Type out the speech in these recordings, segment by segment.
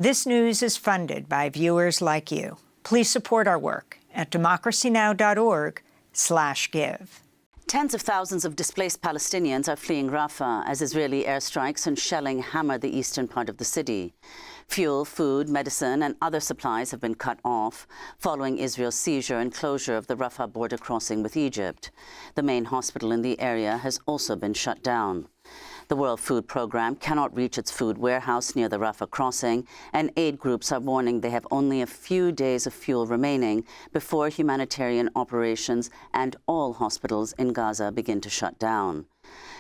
This news is funded by viewers like you. Please support our work at democracynow.org/give. Tens of thousands of displaced Palestinians are fleeing Rafah as Israeli airstrikes and shelling hammer the eastern part of the city. Fuel, food, medicine and other supplies have been cut off following Israel's seizure and closure of the Rafah border crossing with Egypt. The main hospital in the area has also been shut down. The World Food Programme cannot reach its food warehouse near the Rafah crossing, and aid groups are warning they have only a few days of fuel remaining before humanitarian operations and all hospitals in Gaza begin to shut down.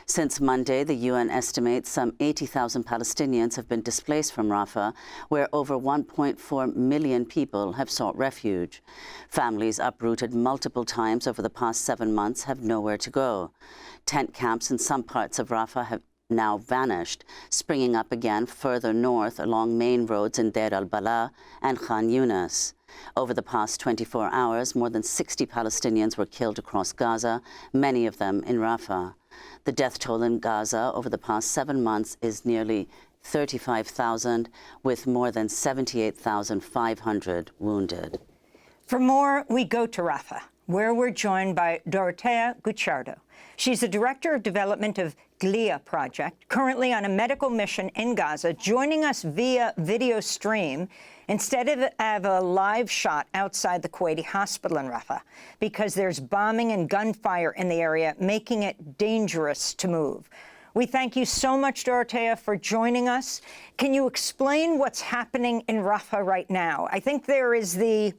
Since Monday, the UN estimates some 80,000 Palestinians have been displaced from Rafah, where over 1.4 million people have sought refuge. Families uprooted multiple times over the past 7 months have nowhere to go. Tent camps in some parts of Rafah have now vanished, springing up again further north along main roads in Deir al-Balah and Khan Yunis. Over the past 24 hours, more than 60 Palestinians were killed across Gaza, many of them in Rafah. The death toll in Gaza over the past 7 months is nearly 35,000, with more than 78,500 wounded. For more, we go to Rafah, where we're joined by Dorotea Gucciardo. She's the Director of Development of Glia Project, currently on a medical mission in Gaza, joining us via video stream instead of a live shot outside the Kuwaiti hospital in Rafah, because there's bombing and gunfire in the area, making it dangerous to move. We thank you so much, Dorotea, for joining us. Can you explain what's happening in Rafah right now? I think there is the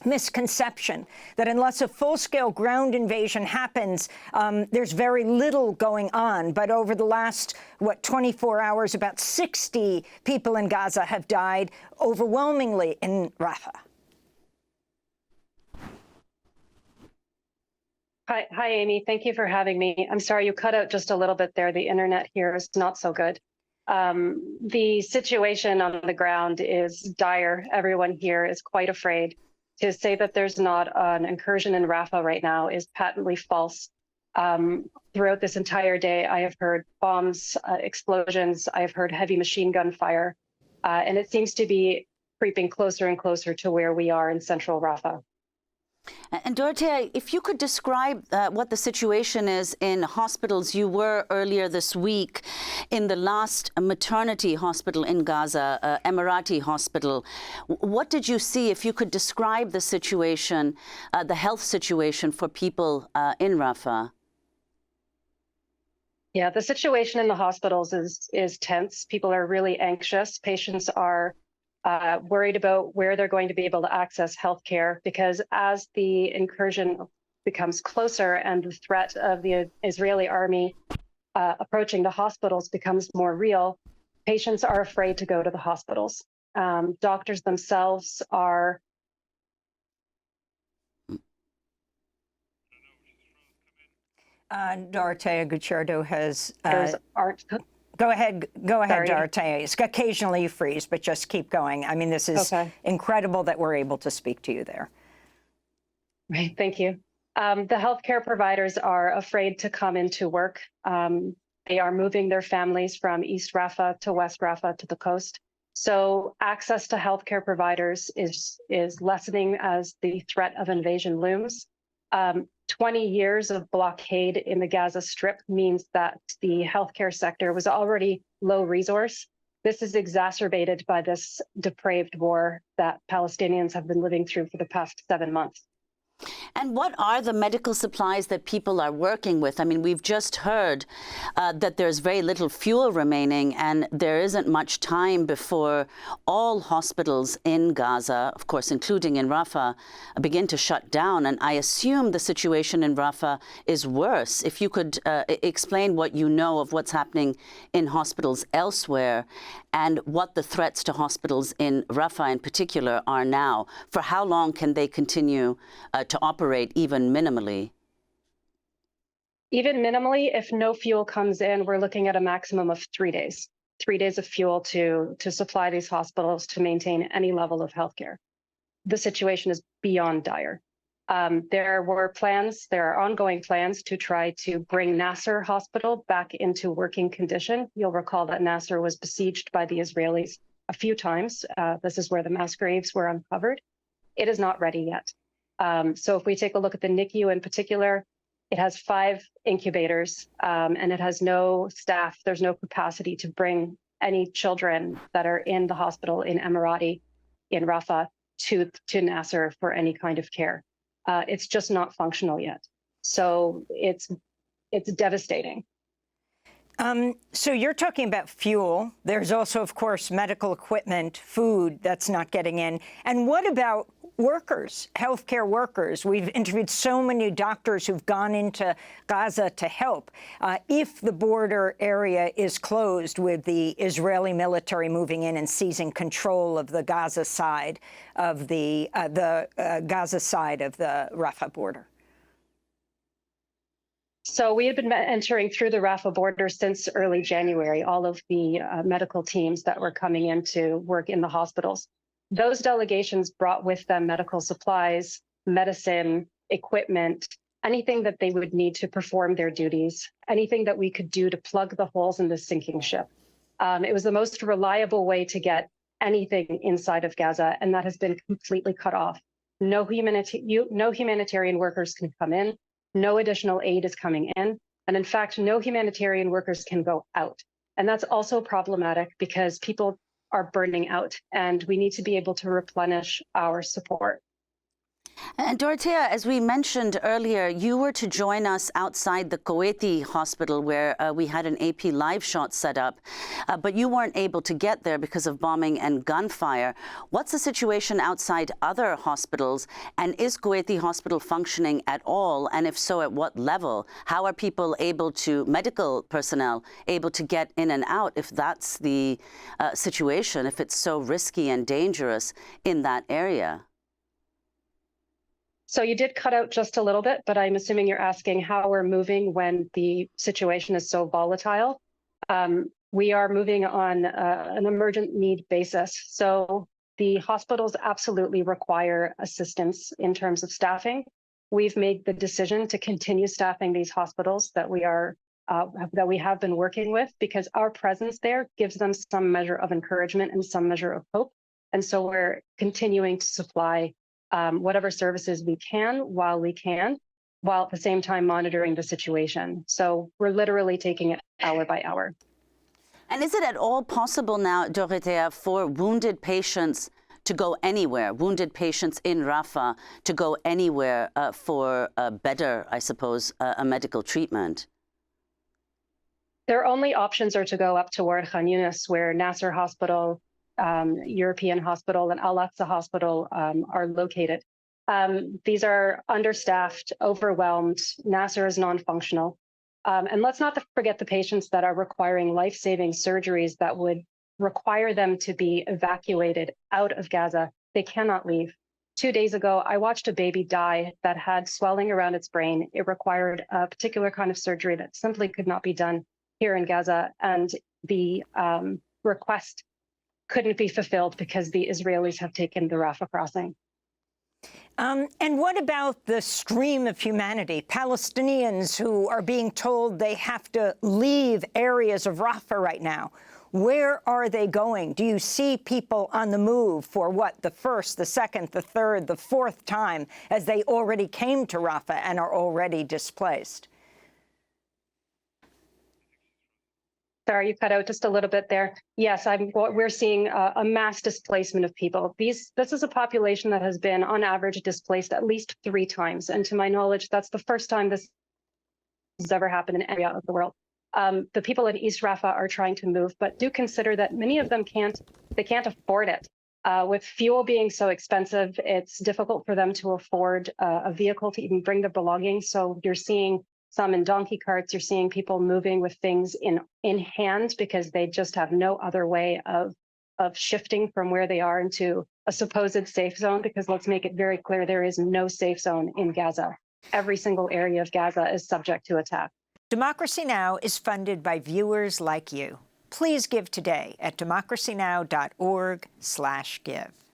misconception that unless a full-scale ground invasion happens, there's very little going on. But over the last, 24 hours, about 60 people in Gaza have died, overwhelmingly in Rafah. Hi, Amy. Thank you for having me. I'm sorry you cut out just a little bit there. The internet here is not so good. The situation on the ground is dire. Everyone here is quite afraid. To say that there's not an incursion in Rafah right now is patently false. Throughout this entire day, I have heard bombs, explosions, I have heard heavy machine gun fire, and it seems to be creeping closer and closer to where we are in central Rafah. And Dorotea, if you could describe what the situation is in hospitals. You were earlier this week in the last maternity hospital in Gaza, Emirati hospital. What did you see? If you could describe the situation, the health situation for people in Rafah. Yeah, the situation in the hospitals is tense. People are really anxious. Patients are worried about where they're going to be able to access healthcare, because as the incursion becomes closer and the threat of the Israeli army approaching the hospitals becomes more real, patients are afraid to go to the hospitals. Doctors themselves are Dorotea Gucciardo has aren't. Go ahead, Sorry. Dorotea. Occasionally you freeze, but just keep going. I mean, this is incredible that we're able to speak to you there. Right, thank you. The healthcare providers are afraid to come into work. They are moving their families from East Rafah to West Rafah to the coast. So access to healthcare providers is lessening as the threat of invasion looms. 20 years of blockade in the Gaza Strip means that the healthcare sector was already low resource. This is exacerbated by this depraved war that Palestinians have been living through for the past 7 months. And what are the medical supplies that people are working with? I mean, we've just heard that there's very little fuel remaining, and there isn't much time before all hospitals in Gaza, of course, including in Rafah, begin to shut down. And I assume the situation in Rafah is worse. If you could explain what you know of what's happening in hospitals elsewhere and what the threats to hospitals in Rafah in particular are now. For how long can they continue to operate even minimally? Even minimally, if no fuel comes in, we're looking at a maximum of 3 days. 3 days of fuel to supply these hospitals to maintain any level of healthcare. The situation is beyond dire. There are ongoing plans to try to bring Nasser Hospital back into working condition. You'll recall that Nasser was besieged by the Israelis a few times. This is where the mass graves were uncovered. It is not ready yet. So if we take a look at the NICU in particular, it has 5 incubators, and it has no staff. There's no capacity to bring any children that are in the hospital in Emirati, in Rafah, to Nasser for any kind of care. It's just not functional yet. So it's devastating. So you're talking about fuel. There's also, of course, medical equipment, food that's not getting in. And what about workers, healthcare workers? We've interviewed so many doctors who've gone into Gaza to help. If the border area is closed with the Israeli military moving in and seizing control of the Gaza side of the Gaza side of the Rafah border. So we had been entering through the Rafah border since early January, all of the medical teams that were coming in to work in the hospitals. Those delegations brought with them medical supplies, medicine, equipment, anything that they would need to perform their duties, anything that we could do to plug the holes in the sinking ship. It was the most reliable way to get anything inside of Gaza, and that has been completely cut off. No humanitarian workers can come in. No additional aid is coming in. And in fact, no humanitarian workers can go out. And that's also problematic because people are burning out and we need to be able to replenish our support. And Dorotea, as we mentioned earlier, you were to join us outside the Kuwaiti hospital where we had an AP live shot set up, but you weren't able to get there because of bombing and gunfire. What's the situation outside other hospitals? And is Kuwaiti hospital functioning at all? And if so, at what level? How are people able to, medical personnel, able to get in and out if that's the situation, if it's so risky and dangerous in that area? So you did cut out just a little bit, but I'm assuming you're asking how we're moving when the situation is so volatile. We are moving on an emergent need basis. So the hospitals absolutely require assistance in terms of staffing. We've made the decision to continue staffing these hospitals that we have been working with because our presence there gives them some measure of encouragement and some measure of hope. And so we're continuing to supply whatever services we can, while at the same time monitoring the situation. So we're literally taking it hour by hour. And is it at all possible now, Dorotea, for wounded patients to go anywhere, wounded patients in Rafah to go anywhere for better, I suppose, a medical treatment? Their only options are to go up toward Khan Yunis, where Nasser Hospital, European Hospital and Al-Aqsa Hospital are located. These are understaffed, overwhelmed. Nasser is non-functional. And let's not forget the patients that are requiring life-saving surgeries that would require them to be evacuated out of Gaza. They cannot leave. 2 days ago, I watched a baby die that had swelling around its brain. It required a particular kind of surgery that simply could not be done here in Gaza. And the request couldn't be fulfilled because the Israelis have taken the Rafah crossing. And what about the stream of humanity? Palestinians who are being told they have to leave areas of Rafah right now. Where are they going? Do you see people on the move for what, the first, the second, the third, the fourth time, as they already came to Rafah and are already displaced? Sorry, you cut out just a little bit there. Yes, we're seeing a mass displacement of people. This is a population that has been, on average, displaced at least 3 times. And to my knowledge, that's the first time this has ever happened in any area of the world. The people in East Rafah are trying to move, but do consider that many of them can't afford it. With fuel being so expensive, it's difficult for them to afford a vehicle to even bring their belongings. So you're seeing some in donkey carts. You're seeing people moving with things in hand because they just have no other way of shifting from where they are into a supposed safe zone, because let's make it very clear, there is no safe zone in Gaza. Every single area of Gaza is subject to attack. Democracy Now! Is funded by viewers like you. Please give today at democracynow.org/give.